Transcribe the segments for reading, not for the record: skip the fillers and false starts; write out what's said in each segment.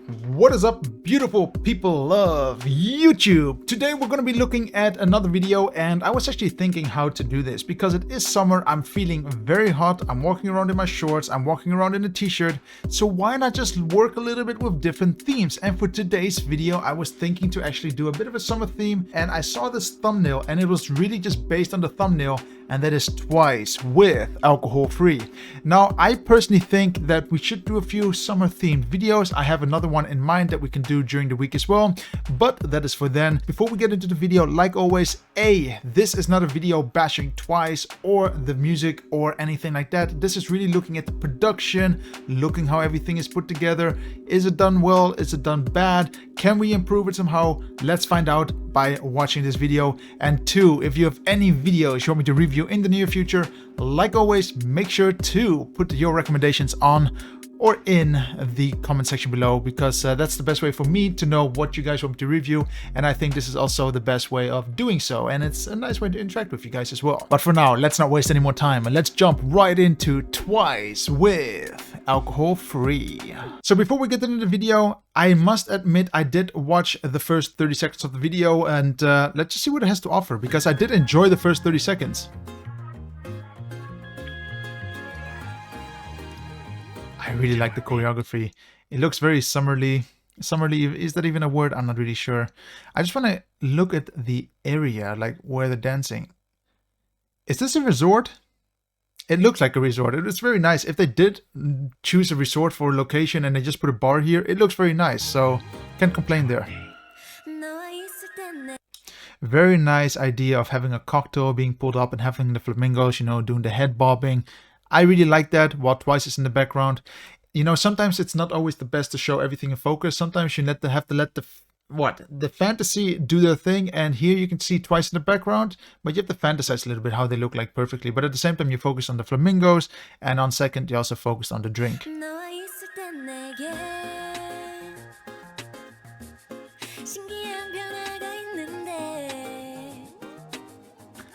What is up, beautiful people of YouTube? Today we're going to be looking at another video, and I was actually thinking how to do this because it is summer. I'm feeling very hot. I'm walking around in my shorts. I'm walking around in a t-shirt. So why not just work a little bit with different themes? And for today's video, I was thinking to actually do a bit of a summer theme, and I saw this thumbnail and it was really just based on the thumbnail, and that is Twice with alcohol free. Now, I personally think that we should do a few summer themed videos. I have another one in mind that we can do during the week as well, but that is for then. Before we get into the video, like always, this is not a video bashing Twice or the music or anything like that. This is really looking at the production, looking how everything is put together. Is it done well? Is it done bad? Can we improve it somehow? Let's find out by watching this video. And two, if you have any videos you want me to review in the near future, like always, make sure to put your recommendations on or in the comment section below, because that's the best way for me to know what you guys want me to review, and I think this is also the best way of doing so, and it's a nice way to interact with you guys as well. But for now, let's not waste any more time and let's jump right into Twice with alcohol free. So before we get into the video, I must admit I did watch the first 30 seconds of the video, and let's just see what it has to offer, because I did enjoy the first 30 seconds. I really like the choreography. It looks very summerly. Summerly, is that even a word? I'm not really sure. I just want to look at the area, like where they're dancing. Is this a resort? It looks like a resort. It's very nice. If they did choose a resort for a location and they just put a bar here, it looks very nice. So can't complain there. Very nice idea of having a cocktail being pulled up and having the flamingos, you know, doing the head bobbing. I really like that while Twice is in the background. You know, sometimes it's not always the best to show everything in focus. Sometimes you have to let the fantasy do their thing. And here you can see Twice in the background, but you have to fantasize a little bit how they look like perfectly. But at the same time, you focus on the flamingos, and on second, you also focus on the drink.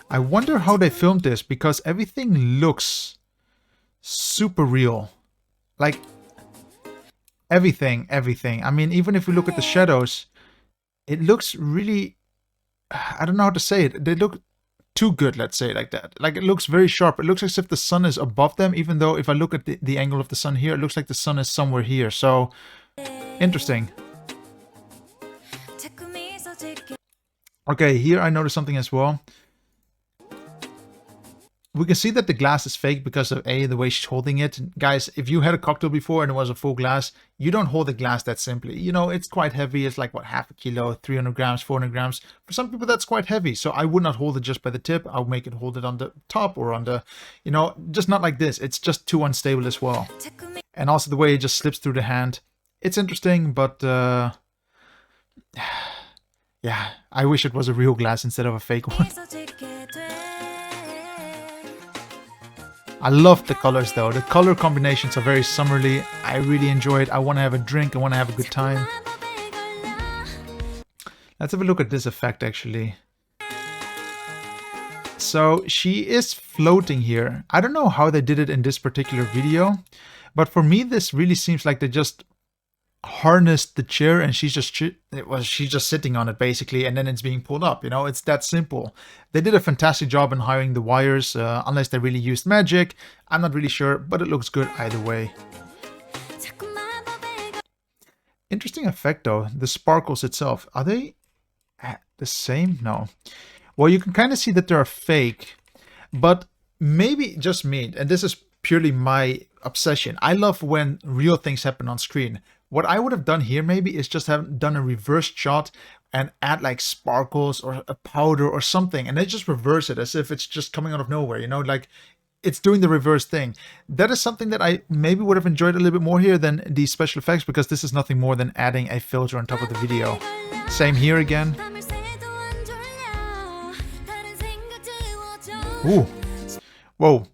I wonder how they filmed this, because everything looks super real. Like everything. I mean, even if we look at the shadows, it looks really, I don't know how to say it. They look too good, let's say it like that. Like it looks very sharp. It looks as if the sun is above them, even though if I look at the angle of the sun here, it looks like the sun is somewhere here. So interesting. Okay, here I noticed something as well. We can see that the glass is fake because of the way she's holding it. Guys, if you had a cocktail before and it was a full glass, you don't hold the glass that simply. You know, it's quite heavy. It's like, what, half a kilo, 300 grams, 400 grams. For some people, that's quite heavy. So I would not hold it just by the tip. I'll make it hold it on the top or on the, you know, just not like this. It's just too unstable as well. And also the way it just slips through the hand. It's interesting, but yeah, I wish it was a real glass instead of a fake one. I love the colors though. The color combinations are very summerly. I really enjoy it. I want to have a drink. I want to have a good time. Let's have a look at this effect actually. So she is floating here. I don't know how they did it in this particular video, but for me this really seems like they just harnessed the chair and she's just sitting on it basically, and then it's being pulled up. You know, it's that simple. They did a fantastic job in hiring the wires, unless they really used magic. I'm not really sure, but it looks good either way. Interesting effect though. The sparkles itself, are they the same? No. Well, you can kind of see that they're fake, but maybe just me, and this is purely my obsession. I love when real things happen on screen. What I would have done here maybe is just have done a reverse shot and add like sparkles or a powder or something, and then just reverse it as if it's just coming out of nowhere, you know, like it's doing the reverse thing. That is something that I maybe would have enjoyed a little bit more here than these special effects, because this is nothing more than adding a filter on top of the video. Same here again. Ooh. Whoa.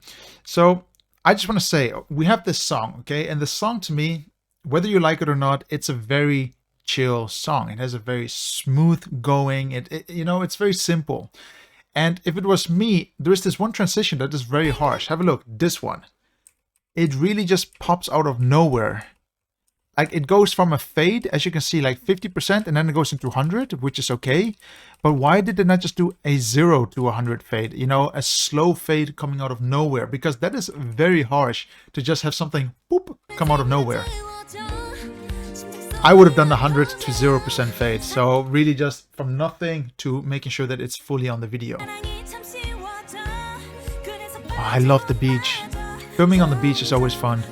So I just want to say, we have this song, okay? And the song to me, whether you like it or not, it's a very chill song. It has a very smooth going. You know, it's very simple. And if it was me, there is this one transition that is very harsh. Have a look, this one. It really just pops out of nowhere. like it goes from a fade, as you can see, like 50%, and then it goes into 100, which is okay. But why did they not just do a 0 to 100 fade? You know, a slow fade coming out of nowhere, because that is very harsh to just have something boop come out of nowhere. I would have done the 100 to 0% fade. So really just from nothing to making sure that it's fully on the video. Oh, I love the beach. Filming on the beach is always fun.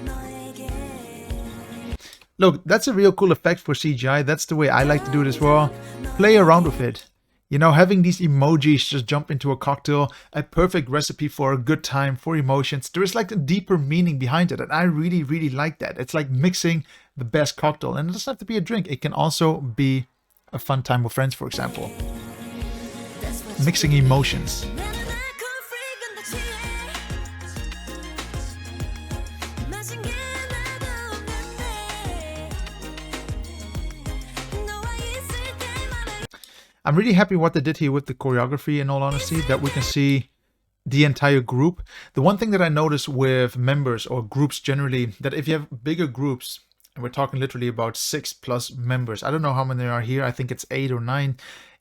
Look, that's a real cool effect for CGI. That's the way I like to do it as well. Play around with it. You know, having these emojis just jump into a cocktail, a perfect recipe for a good time, for emotions. There is like a deeper meaning behind it, and I really, really like that. It's like mixing the best cocktail, and it doesn't have to be a drink. It can also be a fun time with friends, for example. Mixing emotions. I'm really happy what they did here with the choreography, in all honesty, that we can see the entire group. The one thing that I notice with members or groups generally, that if you have bigger groups, and we're talking literally about 6+ members, I don't know how many there are here, I think it's 8 or 9,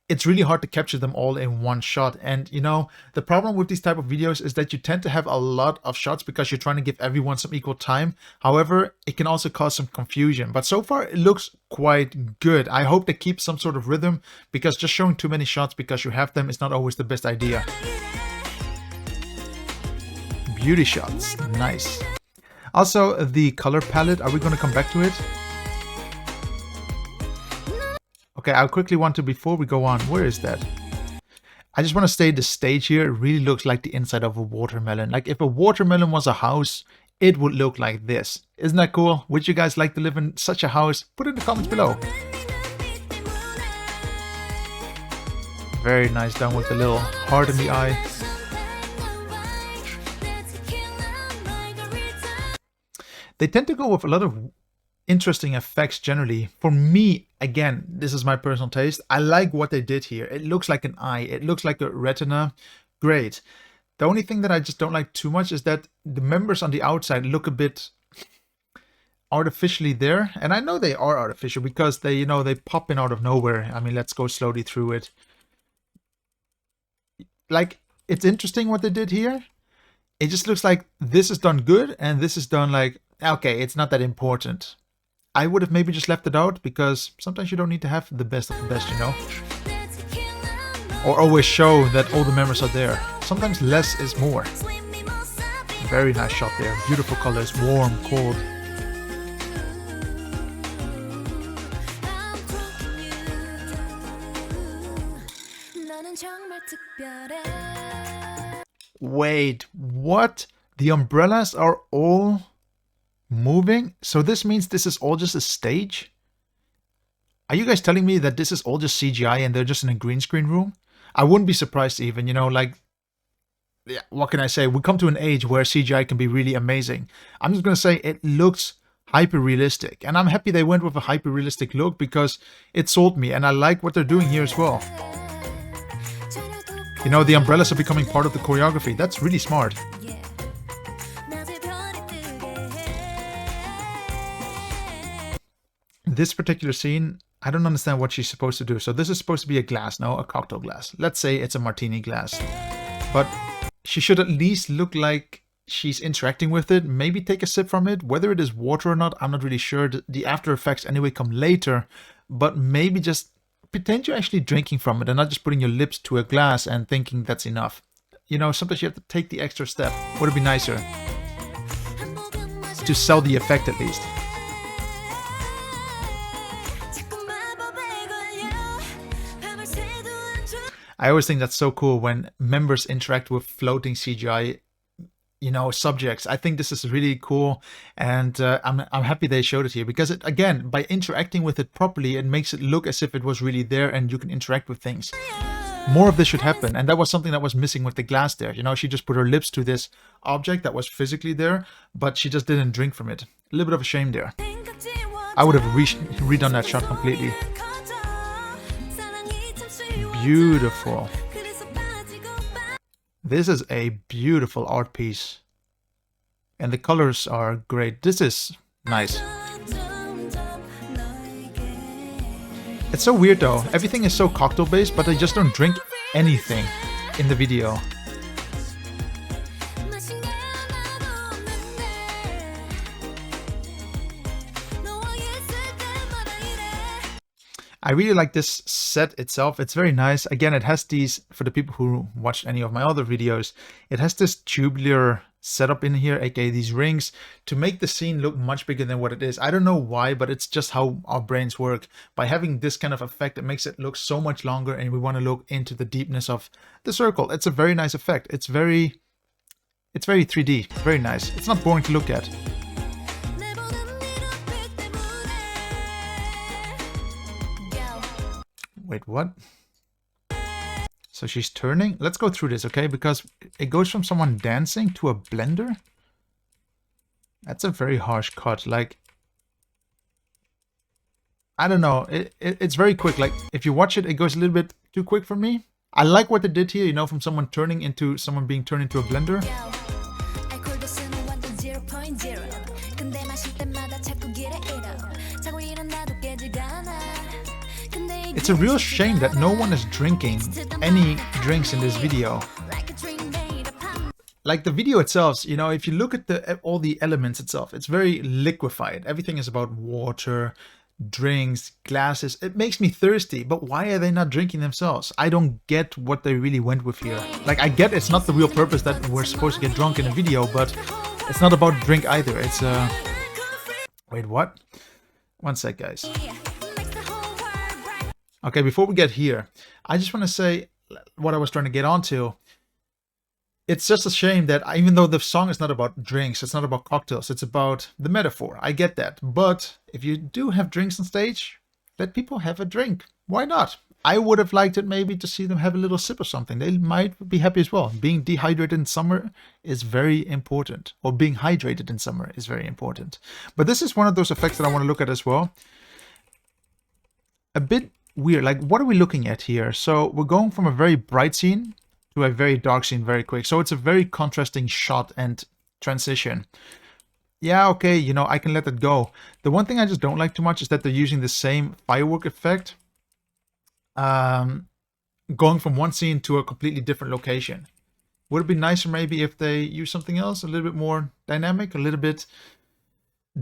it's really hard to capture them all in one shot. And you know, the problem with these type of videos is that you tend to have a lot of shots because you're trying to give everyone some equal time. However, it can also cause some confusion, but so far it looks quite good. I hope they keep some sort of rhythm, because just showing too many shots because you have them is not always the best idea. Beauty shots, nice. Also, the color palette, are we going to come back to it? Okay, I quickly want to, before we go on, where is that? I just want to say the stage here really looks like the inside of a watermelon. Like if a watermelon was a house, it would look like this. Isn't that cool? Would you guys like to live in such a house? Put it in the comments below. Very nice, done with a little heart in the eye. They tend to go with a lot of interesting effects generally. For me, again, this is my personal taste. I like what they did here. It looks like an eye. It looks like a retina. Great. The only thing that I just don't like too much is that the members on the outside look a bit artificially there. And I know they are artificial because they, you know, they pop in out of nowhere. I mean, let's go slowly through it. Like, it's interesting what they did here. It just looks like this is done good and this is done like, okay, it's not that important. I would have maybe just left it out, because sometimes you don't need to have the best of the best, you know? Or always show that all the members are there. Sometimes less is more. Very nice shot there. Beautiful colors, warm, cold. Wait, what? The umbrellas are all moving? So this means this is all just a stage? Are you guys telling me that this is all just CGI and they're just in a green screen room? I wouldn't be surprised even, you know, like, yeah, what can I say? We come to an age where CGI can be really amazing. I'm just going to say it looks hyper-realistic. And I'm happy they went with a hyper-realistic look, because it sold me. And I like what they're doing here as well. You know, the umbrellas are becoming part of the choreography. That's really smart. This particular scene, I don't understand what she's supposed to do. So this is supposed to be a glass, no? A cocktail glass. Let's say it's a martini glass. But she should at least look like she's interacting with it. Maybe take a sip from it. Whether it is water or not, I'm not really sure. The after effects anyway come later. But maybe just pretend you're actually drinking from it and not just putting your lips to a glass and thinking that's enough. You know, sometimes you have to take the extra step. Would it be nicer to sell the effect at least? I always think that's so cool when members interact with floating CGI, you know, subjects. I think this is really cool, and I'm happy they showed it here, because it, again, by interacting with it properly, it makes it look as if it was really there and you can interact with things. More of this should happen, and that was something that was missing with the glass there. You know, she just put her lips to this object that was physically there, but she just didn't drink from it. A little bit of a shame there. I would have redone that shot completely. Beautiful. This is a beautiful art piece. And the colors are great. This is nice. It's so weird though. Everything is so cocktail based, but they just don't drink anything in the video. I really like this set itself. It's very nice. Again, it has these, for the people who watched any of my other videos, it has this tubular setup in here, aka these rings, to make the scene look much bigger than what it is. I don't know why, but it's just how our brains work. By having this kind of effect, it makes it look so much longer, and we want to look into the deepness of the circle. It's a very nice effect. It's very 3D, very nice. It's not boring to look at. Wait, what? So she's turning. Let's go through this, okay? Because it goes from someone dancing to a blender. That's a very harsh cut. Like, I don't know. It's very quick. Like, if you watch it, it goes a little bit too quick for me. I like what they did here, you know, from someone turning into someone being turned into a blender. It's a real shame that no one is drinking any drinks in this video. Like the video itself, you know, if you look at all the elements itself, it's very liquefied. Everything is about water, drinks, glasses. It makes me thirsty, but why are they not drinking themselves? I don't get what they really went with here. Like, I get it's not the real purpose that we're supposed to get drunk in a video, but it's not about drink either. It's wait, what? One sec, guys. Okay, before we get here, I just want to say what I was trying to get onto. It's just a shame that even though the song is not about drinks, it's not about cocktails, it's about the metaphor. I get that. But if you do have drinks on stage, let people have a drink. Why not? I would have liked it maybe to see them have a little sip of something. They might be happy as well. Being dehydrated in summer is very important. Or being hydrated in summer is very important. But this is one of those effects that I want to look at as well. A bit weird. Like, what are we looking at here? So we're going from a very bright scene to a very dark scene very quick. So it's a very contrasting shot and transition. Yeah, okay, you know, I can let it go. The one thing I just don't like too much is that they're using the same firework effect, going from one scene to a completely different location. Would it be nicer maybe if they use something else, a little bit more dynamic, a little bit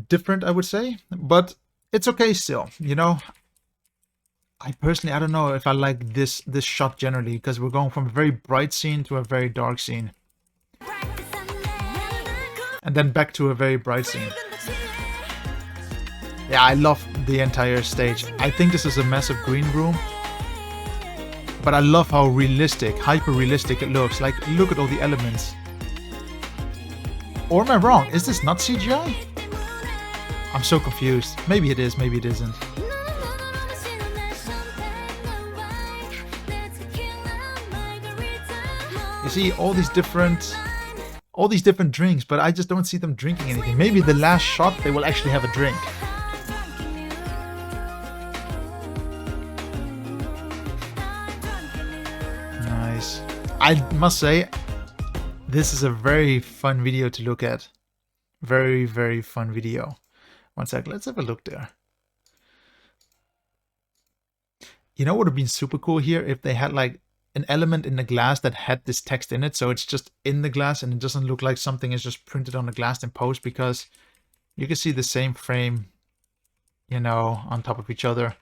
different, I would say. But it's okay still, you know. I personally, I don't know if I like this shot generally, because we're going from a very bright scene to a very dark scene. And then back to a very bright scene. Yeah, I love the entire stage. I think this is a massive green room. But I love how realistic, hyper-realistic it looks. Like, look at all the elements. Or am I wrong? Is this not CGI? I'm so confused. Maybe it is, maybe it isn't. You see all these different drinks, but I just don't see them drinking anything. Maybe the last shot they will actually have a drink. Nice. I must say, this is a very fun video to look at. Very, very fun video. One sec, let's have a look there. You know what would have been super cool here if they had like an element in the glass that had this text in it, so it's just in the glass and it doesn't look like something is just printed on the glass in post, because you can see the same frame, you know, on top of each other.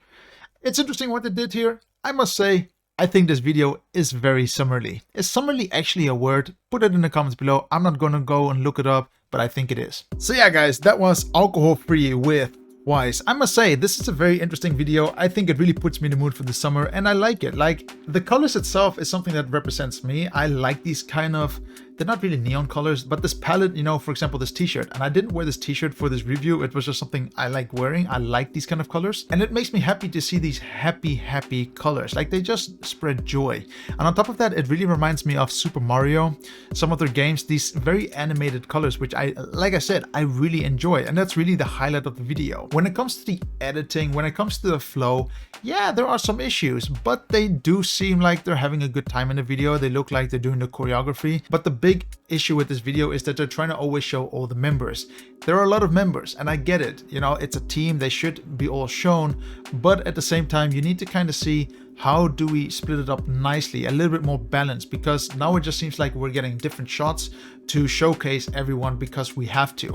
It's interesting what they did here. I must say, I think this video is very summerly. Is summerly actually a word? Put it in the comments below. I'm not gonna go and look it up, but I think it is. So yeah, guys, that was Alcohol Free with Twice. I must say, this is a very interesting video. I think it really puts me in the mood for the summer, and I like it. Like, the colors itself is something that represents me. I like these kind of, they're not really neon colors, but this palette, you know, for example, this t-shirt, and I didn't wear this t-shirt for this review. It was just something I like wearing. I like these kind of colors, and it makes me happy to see these happy colors. Like, they just spread joy. And on top of that, it really reminds me of Super Mario, some of their games, these very animated colors, which like I said, I really enjoy, and that's really the highlight of the video. When it comes to the editing, when it comes to the flow, yeah, there are some issues, but they do seem like they're having a good time in the video. They look like they're doing the choreography, but the big issue with this video is that they're trying to always show all the members. There are a lot of members, and I get it. You know, it's a team, they should be all shown, but at the same time, you need to kind of see how do we split it up nicely, a little bit more balanced, because now it just seems like we're getting different shots to showcase everyone because we have to.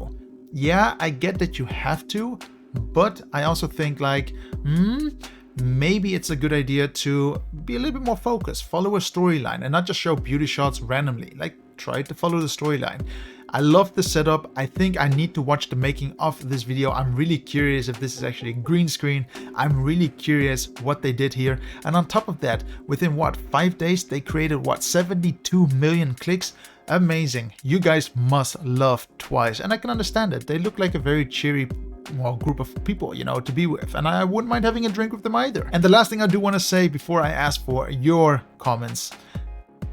Yeah, I get that you have to, but I also think like, maybe it's a good idea to be a little bit more focused, follow a storyline and not just show beauty shots randomly. Like, try to follow the storyline. I love the setup. I think I need to watch the making of this video. I'm really curious if this is actually a green screen. I'm really curious what they did here. And on top of that, within what, 5 days, they created what, 72 million clicks? Amazing. You guys must love Twice, and I can understand it. They look like a very cheery, well, group of people, you know, to be with, and I wouldn't mind having a drink with them either. And the last thing I do want to say before I ask for your comments,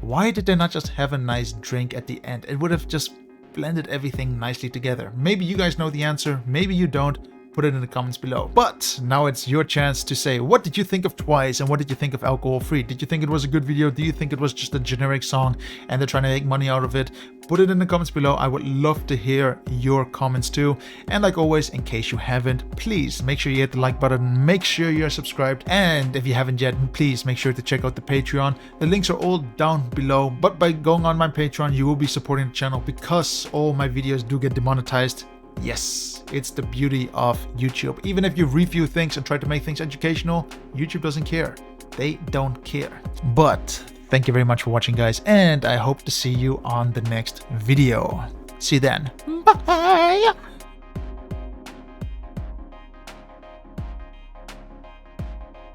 why did they not just have a nice drink at the end? It would have just blended everything nicely together. Maybe you guys know the answer, maybe you don't. Put it in the comments below. But now it's your chance to say, what did you think of Twice and what did you think of Alcohol Free? Did you think it was a good video? Do you think it was just a generic song and they're trying to make money out of it? Put it in the comments below. I would love to hear your comments too. And like always, in case you haven't, please make sure you hit the like button, make sure you're subscribed, and if you haven't yet, please make sure to check out the Patreon. The links are all down below, but by going on my Patreon, you will be supporting the channel because all my videos do get demonetized. Yes, it's the beauty of YouTube. Even if you review things and try to make things educational, YouTube doesn't care. They don't care. But thank you very much for watching, guys, and I hope to see you on the next video. See you then. Bye!